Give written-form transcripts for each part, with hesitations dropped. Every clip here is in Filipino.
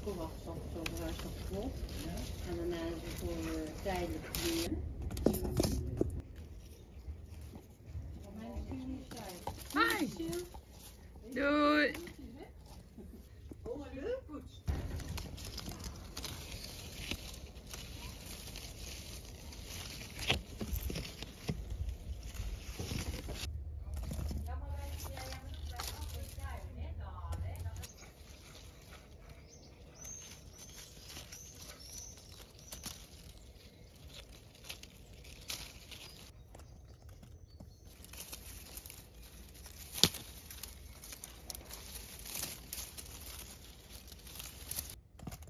Hi! Doei!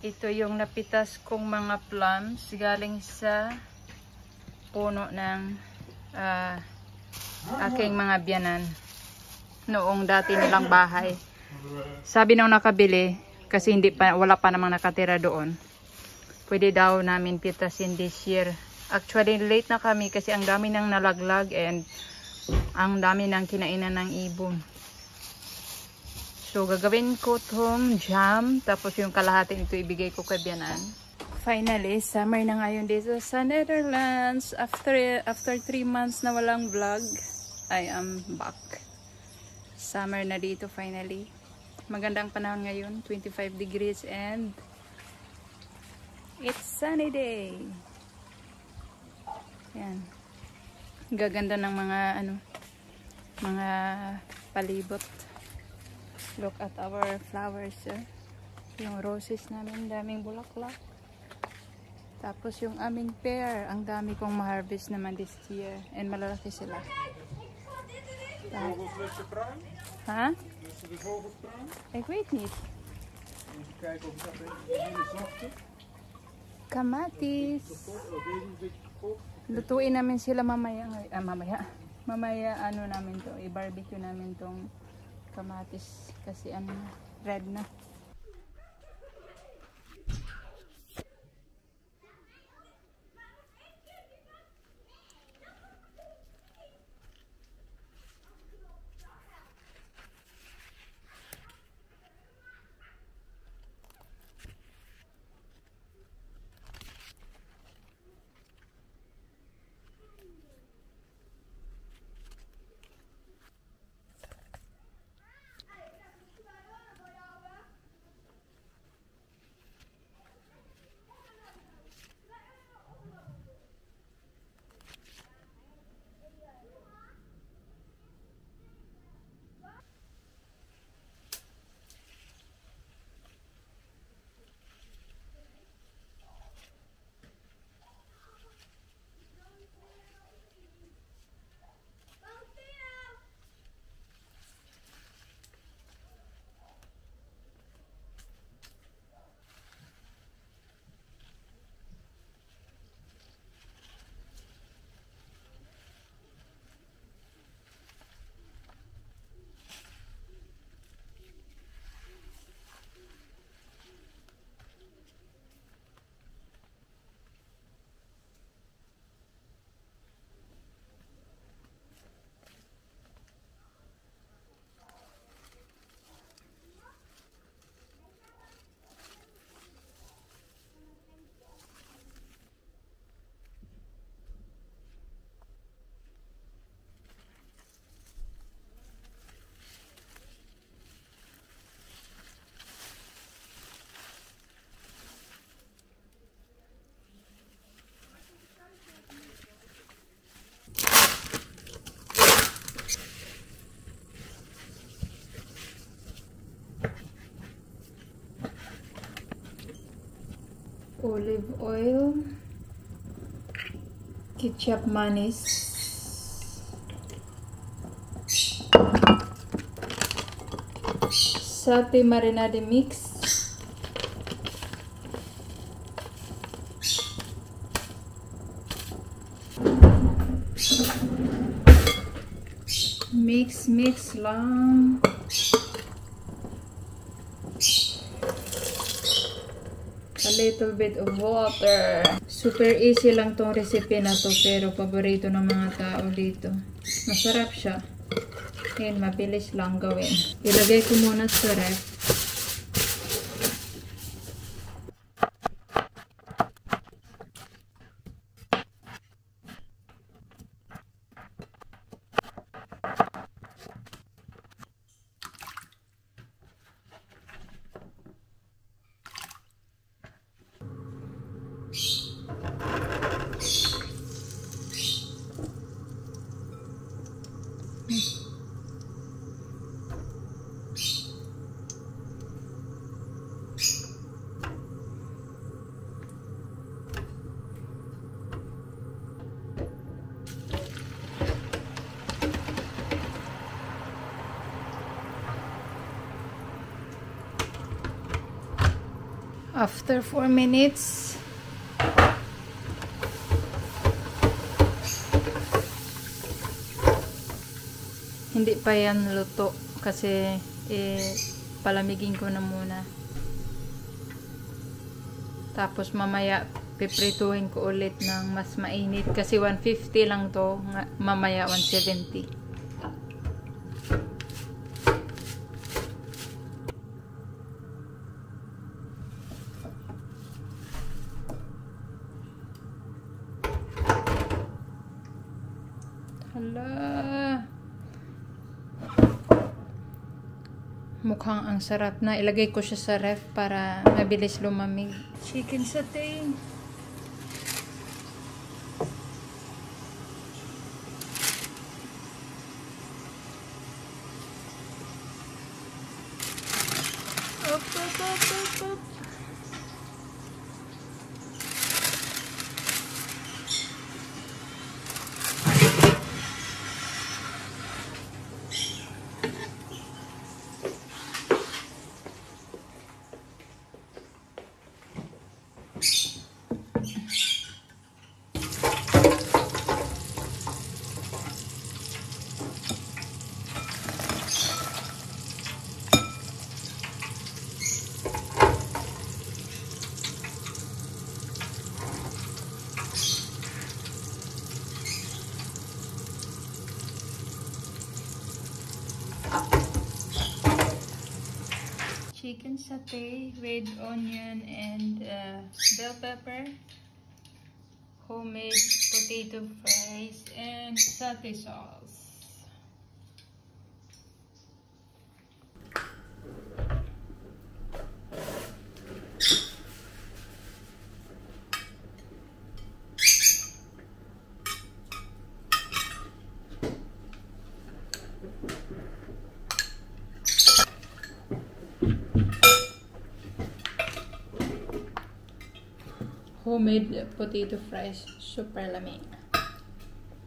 Ito yung napitas kong mga plums galing sa puno ng aking mga biyanan noong dati nilang bahay. Sabi nung nakabili, kasi wala pa namang nakatira doon, pwede daw namin pitasin this year. Actually late na kami kasi ang dami nang nalaglag and ang dami nang kinainan ng ibon. So, gagawin ko itong jam. Tapos yung kalahati ito ibigay ko kay biyanan. Finally, summer na ngayon dito sa Netherlands. After 3 months na walang vlog, I am back. Summer na dito finally. Magandang panahon ngayon. 25 degrees and it's sunny day. Yan. Gaganda ng mga palibot. Look at our flowers, yung roses namin, daming bulaklak. Tapos yung aming pear, ang dami kong ma-harvest naman this year. And malalaki sila. Ha? Ik weet niet. Kamatis. Lutuin namin sila mamaya. Mamaya ano namin to, i-barbecue namin tong kamatis kasi red na. Olive oil, ketchup mayonnaise, satay marinade mix, mix lang. A little bit of water. Super easy lang tong recipe na to, pero paborito ng mga tao dito. Masarap siya. Ayan, mabilis lang gawin. Ilagay ko muna sa ref. After 4 minutes, hindi pa yan luto kasi palamigin ko na muna. Tapos mamaya piprituhin ko ulit ng mas mainit kasi 150 lang to, mamaya 170. Hala, mukhang ang sarap na. Ilagay ko siya sa ref para mabilis lumamig. Chicken satay. Up, up, up, up, up. Chicken satay with onion and bell pepper, homemade potato fries, and satay sauce. Homemade potato fries, super lamig.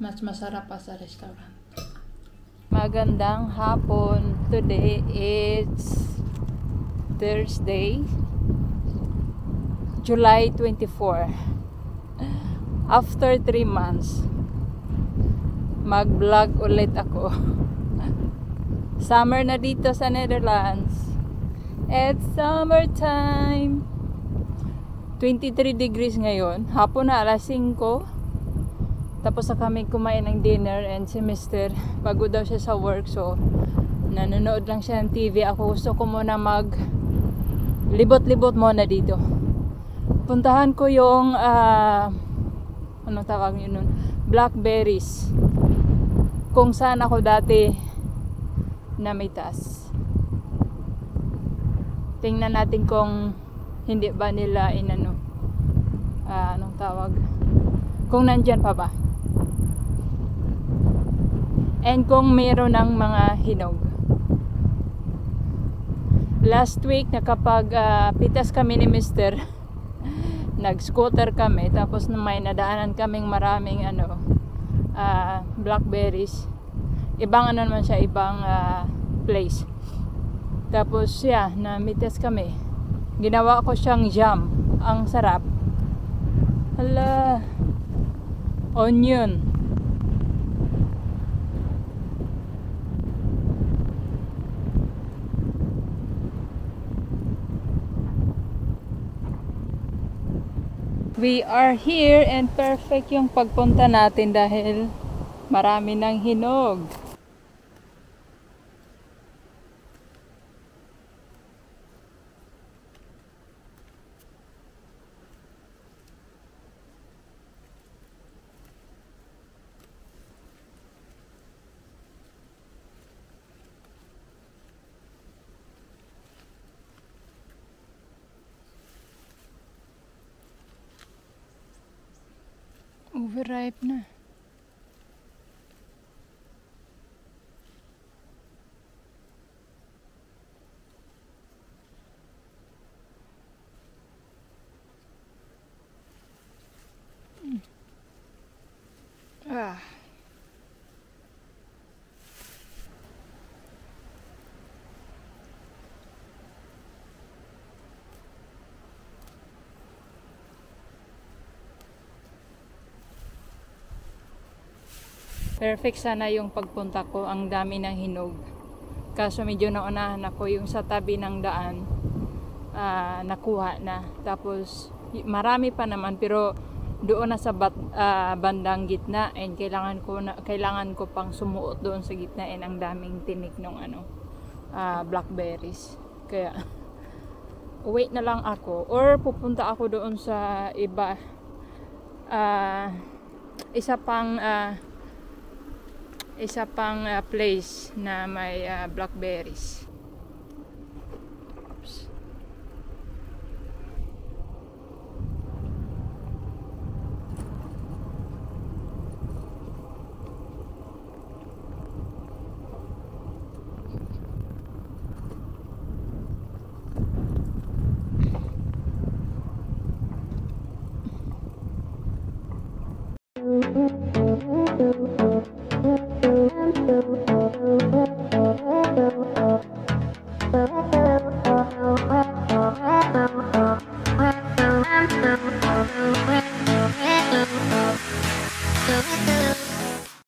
Mas masarap pa sa restaurant. Magandang hapon. Today it's Thursday, July 24. After 3 months, mag-vlog ulit ako. Summer na dito sa Netherlands. It's summertime. 23 degrees ngayon. Hapon na, alas 5. Tapos na kami kumain ng dinner and si Mr. pagod daw siya sa work. So, nanonood lang siya ng TV. Ako gusto ko muna libot-libot muna dito. Puntahan ko yung anong tawag yun nun? Blackberries. Kung saan ako dati namitas. Tingnan natin kung hindi ba nila anong tawag, kung nandyan pa ba, and kung meron ng mga hinog. Last week nakapag pitas kami ni Mr. Nag-scooter kami, tapos may nadaanan kaming maraming blackberries. Ibang naman siya, ibang place. Tapos namitas kami. Ginawa ko siyang jam. Ang sarap. Hala. Onion. We are here and perfect yung pagpunta natin dahil marami ng hinog. Overripe na. Ah. Perfect sana yung pagpunta ko, ang dami ng hinog. Kaso medyo naunahan ako, yung sa tabi ng daan nakuha na. Tapos marami pa naman pero doon na sa bandang gitna, and kailangan ko pang sumuot doon sa gitna, and ang daming tinik ng blackberries. Kaya wait na lang ako or pupunta ako doon sa iba, isa pang place na may blackberries. Oops. So